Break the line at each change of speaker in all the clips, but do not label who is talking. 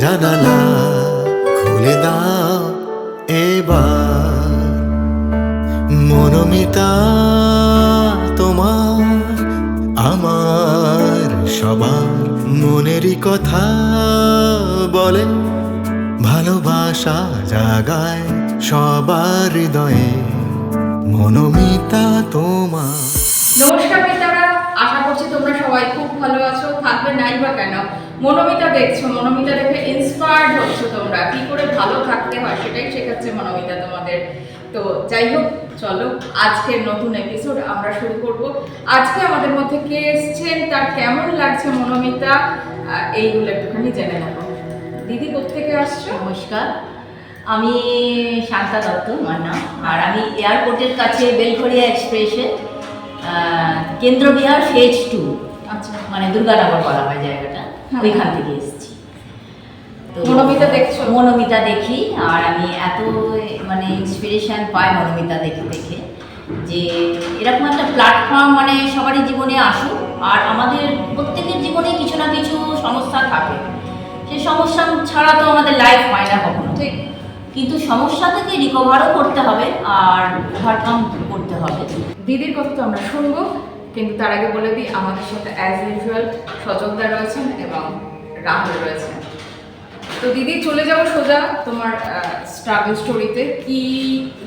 জানালা খুলে দাও এবার, মনোমিতা তোমার আমার সবার মনেরই কথা বলে, ভালোবাসা জাগায় সবার হৃদয়ে, মনোমিতা তোমার।
নমস্কার মিতারা, আশা করছি তোমরা সবাই খুব ভালো আছো, থাকবে নাই বা কেন। মনোমিতা দেখছো, মনোমিতা দেখে ইন্সপায়ার্ড হচ্ছ, তোমরা কি করে ভালো থাকতে হয় সেটাই শেখাচ্ছে মনোমিতা তোমাদের। তো যাই হোক, চলো আজকের নতুন এপিসোড আমরা শুরু করব। আজকে আমাদের মধ্যে কে এসছেন, তার কেমন লাগছে মনোমিতা, এইগুলো একটুখানি জেনে নেবো। দিদি কোত্থেকে আসছো?
নমস্কার, আমি শান্তা দত্ত আমার নাম, আর আমি এয়ারপোর্টের কাছে বেলঘরিয়া এক্সপ্রেসে কেন্দ্রবিহার ফেজ 2,
আচ্ছা,
মানে দুর্গানগর বলা হয় জায়গাটা, ওইখান থেকে এসেছি। তো
মনোমিতা দেখছো?
মনোমিতা দেখি, আর আমি এত মানে ইন্সপিরেশন পাই মনোমিতা দেখে যে এরকম একটা প্ল্যাটফর্ম মানে সবারই জীবনে আসুক, আর আমাদের প্রত্যেকের জীবনে কিছু না কিছু সমস্যা থাকে, সেই সমস্যা ছাড়া তো আমাদের লাইফ হয় না কখনো,
ঠিক।
কিন্তু সমস্যা থেকে রিকভারও করতে হবে আর ওভারকাম করতে হবে।
দিদির কথা তো আমরা শুনবো, কিন্তু তার আগে বলে দিই আমাদের সাথে অ্যাজ ইউজুয়াল সজলদা রয়েছেন এবং রাহুল রয়েছেন। তো দিদি, চলে যাবো সোজা তোমার স্ট্রাগল স্টোরিতে। কি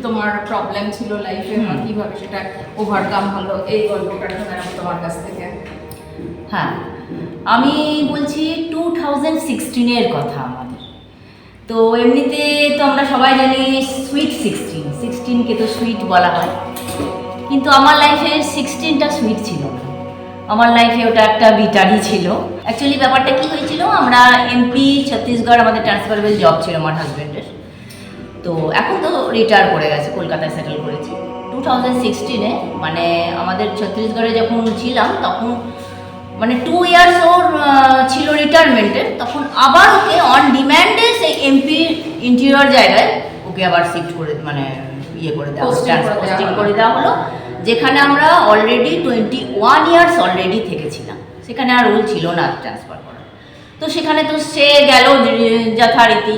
তোমার প্রবলেম ছিল লাইফে, বা কিভাবে সেটা ওভারকাম হলো, এই গল্পটা শুনে নেবো তোমার কাছ থেকে।
হ্যাঁ, আমি বলছি 2016-এর কথা আমাদের। তো এমনিতে তো আমরা সবাই জানি সুইট 16কে তো সুইট বলা হয়, কিন্তু আমার লাইফে 16টা সুইট ছিল না, আমার লাইফে ওটা একটা বিটারই ছিল। অ্যাকচুয়ালি ব্যাপারটা কি হয়েছিল, আমরা এমপি ছত্তিশগড়, আমাদের ট্রান্সফারেবল জব ছিল আমার হাজব্যান্ডের। তো এখন তো রিটায়ার করে গেছে, কলকাতায় সেটেল করেছি। 2016-এ মানে আমাদের ছত্তিশগড়ে যখন ছিলাম তখন মানে 2 ইয়ার্স ওর ছিল রিটায়ারমেন্টের, তখন আবার ওকে অন ডিম্যান্ডে সেই এমপি ইন্টেরিয়র জায়গায় ওকে আবার শিফট করে মানে ইয়ে করে দেওয়া পোস্টিং করে দেওয়া হলো, যেখানে আমরা অলরেডি 21 ইয়ার্স অলরেডি থেকেছিলাম, সেখানে আর রুল ছিল না ট্রান্সফার করার। তো সেখানে তো সে গেল যথারীতি।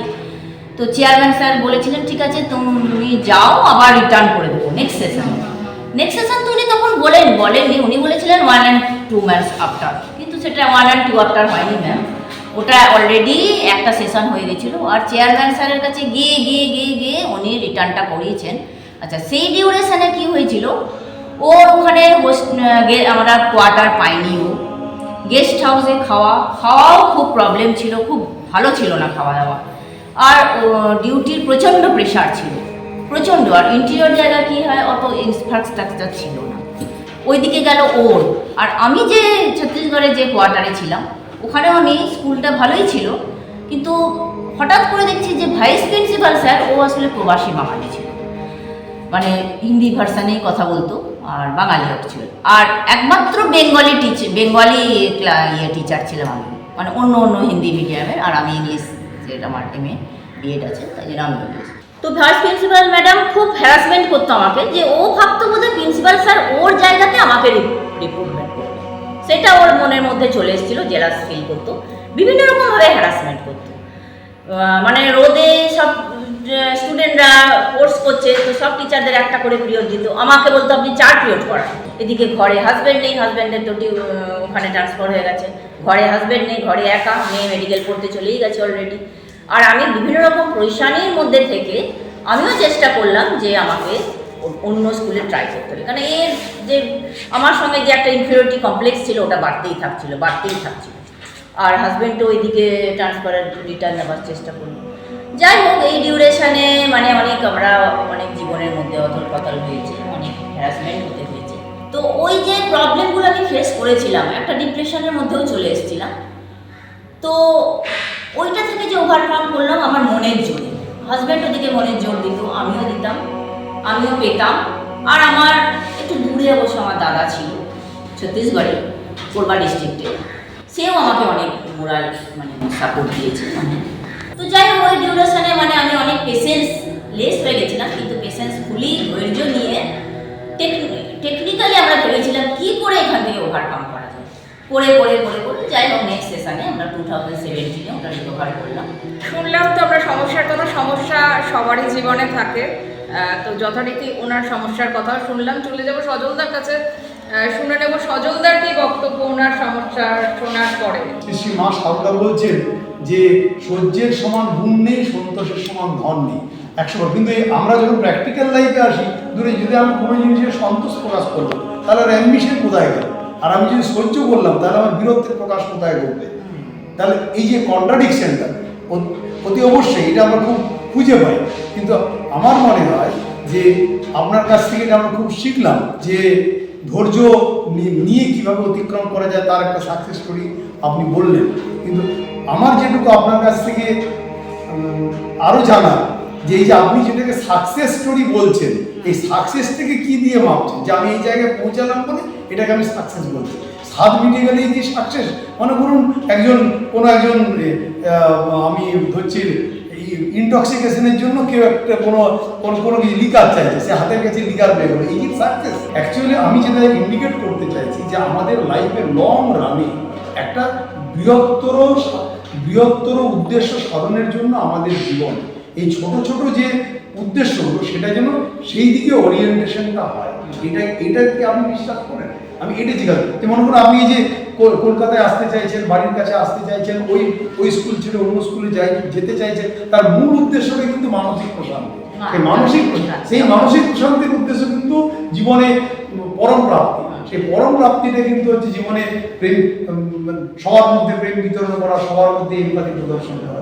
তো চেয়ারম্যান স্যার বলেছিলেন ঠিক আছে তুমি যাও, আবার রিটার্ন করে দেবো নেক্সট সেশন। তো উনি তখন বলেননি, উনি বলেছিলেন 1 and 2 months আফটার, কিন্তু সেটা 1 and 2 আফটার হয়নি ম্যাম, ওটা অলরেডি একটা সেশন হয়ে গেছিলো। আর চেয়ারম্যান স্যারের কাছে গিয়ে উনি রিটার্নটা করিয়েছেন। আচ্ছা, সেই ডিউরেশনে কি হয়েছিল, ওর ওখানে আমরা কোয়ার্টার পাইনি, ও গেস্ট হাউসে খাওয়াও খুব প্রবলেম ছিল, খুব ভালো ছিল না খাওয়া দাওয়া, আর ডিউটির প্রচণ্ড প্রেশার ছিল, প্রচণ্ড। আর ইন্টেরিয়র জায়গা কী হয়, অত ইনফ্রাস্ট্রাকচার ছিল না, ওইদিকে গেল ওর। আর আমি যে ছত্তিশগড়ে যে কোয়ার্টারে ছিলাম ওখানেও আমি স্কুলটা ভালোই ছিল, কিন্তু হঠাৎ করে দেখছি যে ভাইস প্রিন্সিপাল স্যার ও আসলে প্রবাসী বাঙালি ছিল, মানে হিন্দি ভার্সানেই কথা বলতো, আর বাঙালি ছিল। আর একমাত্র বেঙ্গলি টিচার ছিলাম আমি, মানে অন্য হিন্দি মিডিয়ামের, আর আমি ইংলিশ, যেটা আমার MA BEd আছে, তাই জন্য আমি ইংলিশ। তো ভাইস প্রিন্সিপাল ম্যাডাম খুব হ্যারাসমেন্ট করতো আমাকে, যে ও ভাবতো বোধহয় প্রিন্সিপাল স্যার ওর জায়গাতে আমাকে রিক্রুটমেন্ট করবে, সেটা ওর মনের মধ্যে চলে এসেছিলো, জেলাস ফিল করতো, বিভিন্ন রকমভাবে হ্যারাসমেন্ট করতো। মানে রোদে সব স্টুডেন্টরা কোর্স করছে, তো সব টিচারদের একটা করে পিরিয়ড দিত, আমাকে বলতো আপনি 4 পিরিয়ড করান। এদিকে ঘরে হাজব্যান্ড নেই, হাজব্যান্ডের তো ওখানে ট্রান্সফার হয়ে গেছে, ঘরে হাজব্যান্ড নেই, ঘরে একা, মেয়ে মেডিকেল পড়তে চলেই গেছে অলরেডি। আর আমি বিভিন্ন রকম পরেশানির মধ্যে থেকে আমিও চেষ্টা করলাম যে আমাকে অন্য স্কুলে ট্রাই করতে হবে, কারণ এর যে আমার সঙ্গে যে একটা ইনফিরিয়রিটি কমপ্লেক্স ছিল ওটা বাড়তেই থাকছিল। আর হাজব্যান্ডও ওইদিকে ট্রান্সফারের রিটার্ন নেওয়ার চেষ্টা করলো। যাই হোক, এই ডিউরেশনে মানে আমরা অনেক জীবনের মধ্যে অতল পাতল হয়েছে, অনেক হ্যারাসমেন্ট হতে হয়েছে। তো ওই যে প্রবলেমগুলো আমি ফেস করেছিলাম, একটা ডিপ্রেশনের মধ্যেও চলে এসেছিলাম। তো ওইটা থেকে যে ওভারকাম করলাম আমার মনের জোরে, হাজব্যান্ড ওদিকে মনের জোর দিত, আমিও দিতাম, আমিও পেতাম। আর আমার একটু দূরে অবশ্য আমার দাদা ছিল ছত্তিশগড়ে, কোরবা ডিস্ট্রিক্টে, সেও আমাকে অনেক মোরাল মানে সাপোর্ট দিয়েছে। তো যাই হোক, ওই ডিউরেশনে মানে আমি অনেক পেশেন্স লেস হয়ে গেছিলাম, কিন্তু পেশেন্সফুলি ধৈর্য নিয়ে টেকনিক্যালি আমরা ভেবেছিলাম কী করে এখান থেকে ওভারকাম করা যায়, করে যাই হোক নেক্সট সেশনে আমরা 2017-এ ওটা রিকভার করলাম।
শুনলাম তো আমরা সমস্যার কথা, সমস্যা সবারই জীবনে থাকে। তো যথারীতি ওনার সমস্যার কথা শুনলাম। চলে যাব সজলদার কাছে, শুনে নেব সজলদার কি বক্তব্য ওনার সমস্যা শোনার পরে।
শ্রী মা সারদা বলছেন যে সহ্যের সমান গুণ নেই, সন্তোষের সমান ধন নেই 100%। কিন্তু আমরা যখন প্র্যাকটিক্যাল লাইফে আসি, ধরে যদি আমি কোনো জিনিসের সন্তোষ প্রকাশ করবো তাহলে আর অ্যাম্বিশন কোথায় গেল? আর আমি যদি সহ্য করলাম তাহলে আমার বীরত্বের প্রকাশ কোথায় করবে? তাহলে এই যে কন্ট্রাডিকশনটা অতি অবশ্যই এটা আমরা খুব খুঁজে পাই। কিন্তু আমার মনে হয় যে আপনার কাছ থেকে এটা আমরা খুব শিখলাম যে ধৈর্য নিয়ে কীভাবে অতিক্রম করা যায়, তার একটা সাকসেস স্টোরি আপনি বললেন। কিন্তু আমার যেটুকু আপনার কাছ থেকে আরও জানা, যে এই যে আপনি যেটাকে সাকসেস স্টোরি বলছেন, এই সাকসেসটাকে কী দিয়ে মাপছেন? যে আমি এই জায়গায় পৌঁছালাম বলে এটাকে আমি সাকসেস বলছি। স্বাদ মিটে গেলে এই যে সাকসেস, মানে ধরুন কোনো একজন আমি ধরছি ইনটক্সিকেশনের জন্য কেউ একটা কোনো কিছু লিকার চাইছে, সে হাতের কাছে লিকার বের হলো, এই যে সাকসেস। অ্যাকচুয়ালি আমি যেটা ইন্ডিকেট করতে চাইছি যে আমাদের লাইফের লং রানে একটা বৃহত্তর উদ্দেশ্য সাধনের জন্য আমাদের জীবন, এই ছোট ছোট যে উদ্দেশ্যগুলো সেটা যেন সেই দিকে ওরিয়েন্টেশনটা হয়। এটাকে আপনি বিশ্বাস করেন? আমি এটা জিজ্ঞাসা, যে মনে করুন আপনি এই যে কলকাতায় আসতে চাইছেন, বাড়ির কাছে আসতে চাইছেন, ওই স্কুল ছেড়ে অন্য স্কুলে যেতে চাইছেন, তার মূল উদ্দেশ্যটা কিন্তু মানসিক প্রশান্তি। সেই মানসিক প্রশান্তির উদ্দেশ্য কিন্তু জীবনে পরম প্রাপ্তি। সেই পরম প্রাপ্তিটা কিন্তু হচ্ছে জীবনে প্রেম, সবার মধ্যে প্রেম বিতরণ করা, সবার মধ্যে এমপাথি প্রদর্শন করা।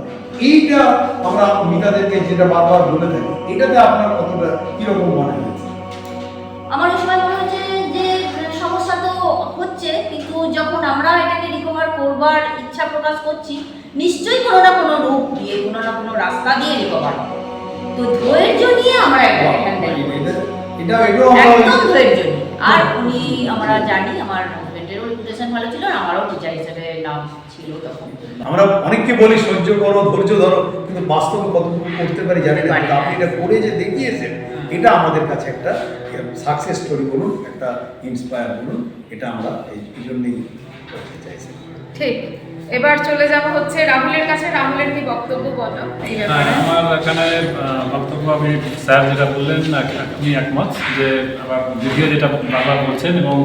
এইটা আমরা মিতাদেরকে যেটা বারবার বলে থাকি, এটাতে আপনার কতটা কিরকম মনে হয়েছে?
আমার ওই সময় মনে হচ্ছে যে সমস্যা তো হচ্ছে, কিন্তু যখন আমরা এটাকে রিকভার করবার ইচ্ছা প্রকাশ করছি, নিশ্চয়ই কোনো না কোনো রূপ দিয়ে, কোনো না কোনো রাস্তা দিয়ে রিকভার হবে। তো ধৈর্য নিয়ে আমরা এটা হ্যান্ডেল করি, একদম ধৈর্য নিয়ে। আর উনি, আমরা জানি আমার হাজবেন্ডেরও রেপুটেশন ভালো ছিল, আর আমারও টিচার হিসেবে নাম ছিল তখন।
আমরা অনেককে বলি সহ্য করো, ধৈর্য ধরো, কিন্তু বাস্তবে কতটুকু করতে পারি জানি না। কিন্তু আপনি এটা করে যে দেখিয়েছেন, এটা আমাদের কাছে একটা সাকসেস স্টোরি বলুন, একটা ইন্সপায়ার বলুন, এটা আমরা এই জন্যই করতে চাইছি।
ঠিক, এবার চলে যাব হচ্ছে রাহুলের কাছে। রাহুলের কি বক্তব্য বলো এই ব্যাপারে?
আমার এখানে বক্তব্য, আমি স্যার যেটা বললেন আপনি একমত, যে আবার দ্বিতীয় যেটা বারবার বলছেন, এবং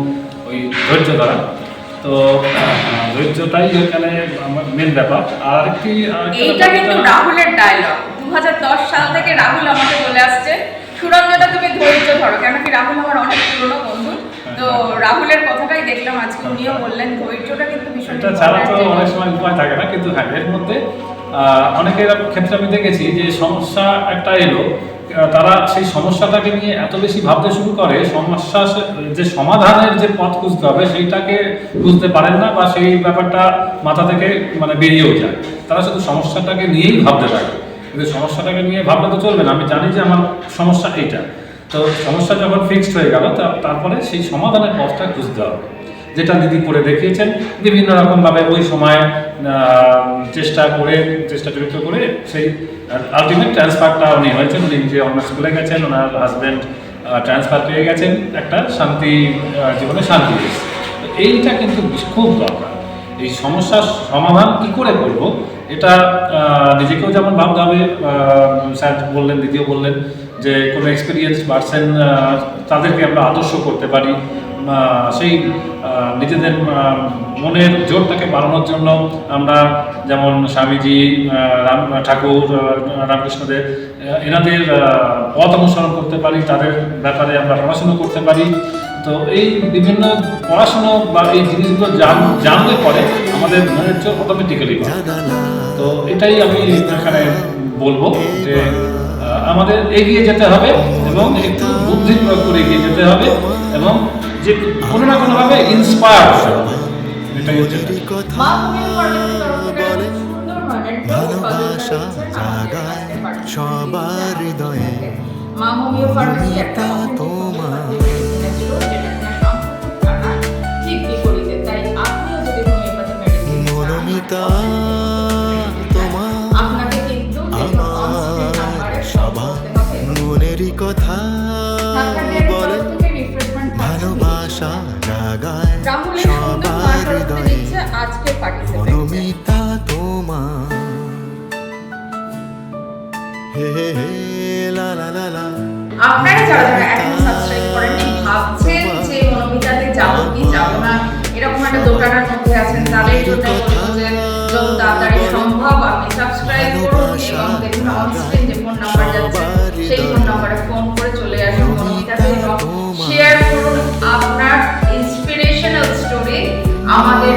ওই ধৈর্য দ্বারা, তো ধৈর্যটাই এখানে আমার মেন ব্যাপার। আর
এইটা কিন্তু রাহুলের ডায়লগ, 2010 সাল থেকে রাহুল আমাকে বলে আসছে, সুরঞ্জনা তুমি ধৈর্য ধরো। কেন কি রাহুল আমার অনেক পুরনো বন্ধু, তো রাহুলের কথাটাই দেখলাম আজকে, উনিও বললেন ধৈর্যটা কিন্তু ভীষণ।
এটা ছাড়া তো অনেক সময় উপায় থাকে না, কিন্তু হ্যাঁ, এর মধ্যে অনেকের ক্ষেত্রে আমি দেখেছি যে সমস্যা একটা এলো, তারা সেই সমস্যাটাকে নিয়ে এত বেশি ভাবতে শুরু করে, সমস্যা যে সমাধানের যে পথ খুঁজতে হবে সেইটাকে খুঁজতে পারেন না, বা সেই ব্যাপারটা মাথা থেকে মানে বেরিয়েও যায়। তারা শুধু সমস্যাটাকে নিয়েই ভাবতে থাকে, কিন্তু সমস্যাটাকে নিয়ে ভাবলে তো চলবে না। আমি জানি যে আমার সমস্যা এইটা, তো সমস্যা যখন ফিক্সড হয়ে গেল, তারপরে সেই সমাধানের পথটা খুঁজতে হবে, যেটা দিদি করে দেখিয়েছেন বিভিন্ন রকমভাবে। ওই সময় চেষ্টা চরিত্র করে সেই আলটিমেট ট্রান্সফারটা উনি হয়েছেন। উনি যে অন্য স্কুলে গেছেন, ওনার হাজব্যান্ড ট্রান্সফার পেয়ে গেছেন, একটা শান্তি, জীবনে শান্তি এসেছে। এইটা কিন্তু খুব দরকার। এই সমস্যার সমাধান কী করে করব, এটা নিজেকেও যেমন ভাবতে হবে। স্যার বললেন, দিদিও বললেন যে কোনো এক্সপিরিয়েন্স পারসন, তাদেরকে আমরা আদর্শ করতে পারি। সেই নিজেদের মনের জোরটাকে বাড়ানোর জন্য আমরা যেমন স্বামীজি, ঠাকুর, রামকৃষ্ণদেব, এনাদের পথ অনুসরণ করতে পারি, তাদের ব্যাপারে আমরা পড়াশুনো করতে পারি। তো এই বিভিন্ন পড়াশুনো বা এই জিনিসগুলো জানলে পরে আমাদের মনের জোর অটোমেটিক্যালি বাড়ে। তো এটাই আমি এখানে বলবো যে আমাদের এগিয়ে যেতে হবে, এবং একটু বুদ্ধি প্রয়োগ করে এগিয়ে যেতে হবে, এবং যে কোনো না কোনোভাবে ইন্সপায়ার হতে হবে। এটাই হচ্ছে
মা ভূমির ফার্মেসির তরফ থেকে সুন্দর মানের
ভালোবাসা জাগায় সবার হৃদয়ে।
মা ভূমির ফার্মেসি একটা
তোমার
ঠিক বিপরীতে। তাই আপনিও যদি হোমিওপ্যাথি মেডিসিন
মনোমিতা তোমার
আপনাকে কিন্তু
আমার সবার মনেরই কথা বলে, ভালোবাসা জাগায়
রাহুলের সুন্দর
সবার
মার করতে
হৃদয়ে।
দিচ্ছে আজকে পার্টিসিপেন্ট
মনোমিতা তোমার হে হে হে লা লা লা লা
আপনারা যারা যারা এখনো সাবস্ক্রাইব করেননি ভাবছেন যে মনোমিতাতে যাবো কি যাবো না এরকম একটা দোটানার মধ্যে আছেন তাদের জন্য বলবো যে যত তাড়াতাড়ি সম্ভব আপনি সাবস্ক্রাইব করুন এবং দেখুন অন স্ক্রিন যে ফোন নাম্বার যাচ্ছে সেই ফোন নাম্বারে ফোন করে চলে আসুন মনোমিতাতে এবং শেয়ার করুন আপনার ইন্সপিরেশনাল স্টোরি আমাদের